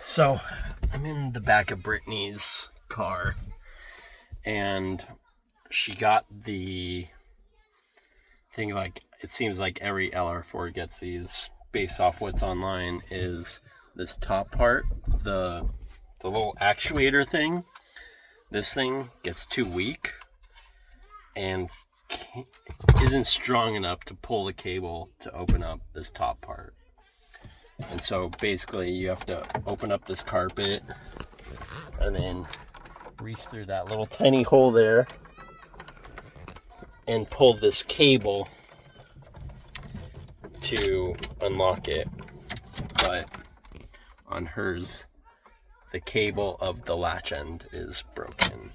So I'm in the back of Brittany's car, and she got the thing, like, it seems like every LR4 gets these based off what's online, is this top part, the little actuator thing. This thing gets too weak and isn't strong enough to pull the cable to open up this top part. And so basically you have to open up this carpet and then reach through that little tiny hole there and pull this cable to unlock it. But on hers, the cable of the latch end is broken.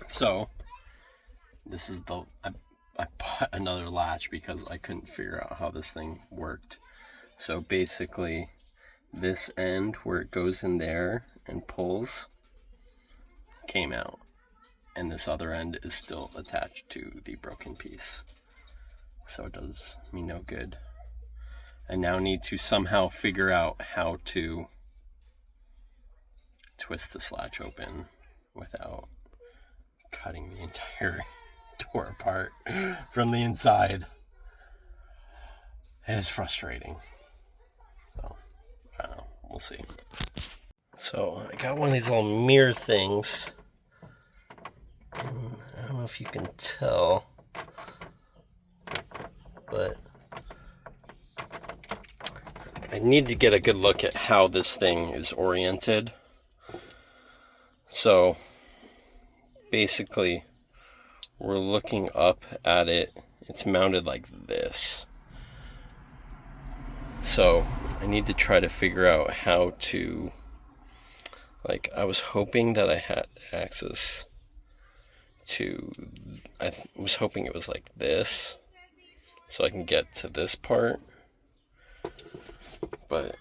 So this is I bought another latch because I couldn't figure out how this thing worked. So basically, this end where it goes in there and pulls came out, and this other end is still attached to the broken piece. So it does me no good. I now need to somehow figure out how to twist this latch open without cutting the entire door apart from the inside. It is frustrating. So, I don't know. We'll see. So, I got one of these little mirror things. I don't know if you can tell, but I need to get a good look at how this thing is oriented. So, basically, we're looking up at it. It's mounted like this. So I need to try to figure out how to, like, I was hoping that I had access to, I was hoping it was like this, so I can get to this part, but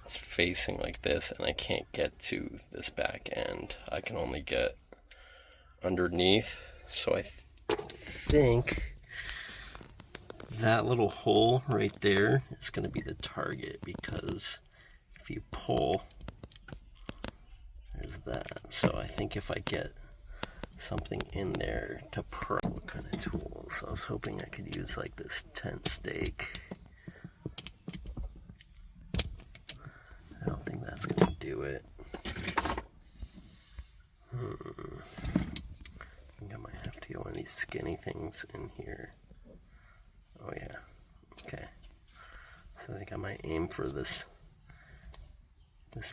it's facing like this and I can't get to this back end. I can only get underneath, so I think that little hole right there is going to be the target, because if you pull, there's that. So I think if I get something in there to pry, what kind of tools? I was hoping I could use like this tent stake. I don't think that's going to do it. I think I might have to get one of these skinny things in here. Oh yeah, okay. So I think I might aim for this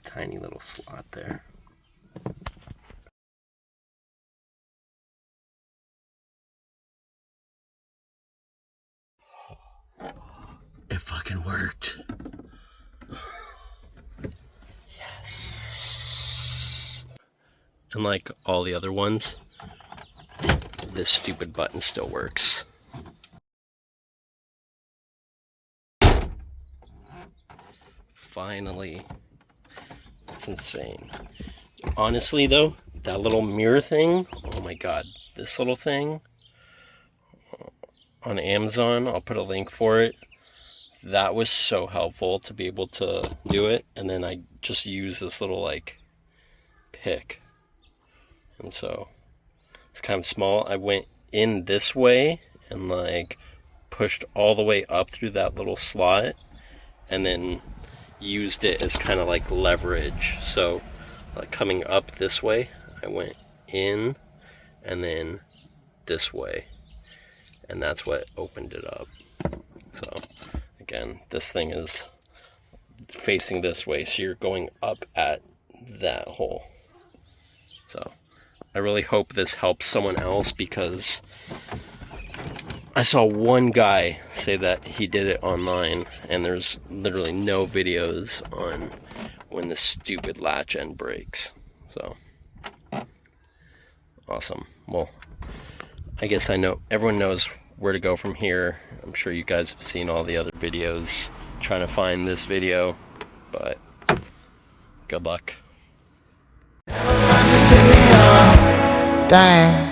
tiny little slot there. It fucking worked. Yes. And like all the other ones, this stupid button still works. Finally. That's insane. Honestly though, that little mirror thing, oh my god, this little thing on Amazon, I'll put a link for it. That was so helpful to be able to do it. And then I just use this little like pick. And so it's kind of small. I went in this way and like pushed all the way up through that little slot and then used it as kind of like leverage. So like coming up this way, I went in and then this way, and that's what opened it up. So again, this thing is facing this way, so you're going up at that hole. So I really hope this helps someone else, because I saw one guy say that he did it online, and there's literally no videos on when the stupid latch end breaks. So, awesome. Well, I guess I know everyone knows where to go from here. I'm sure you guys have seen all the other videos trying to find this video, but good luck. Dang.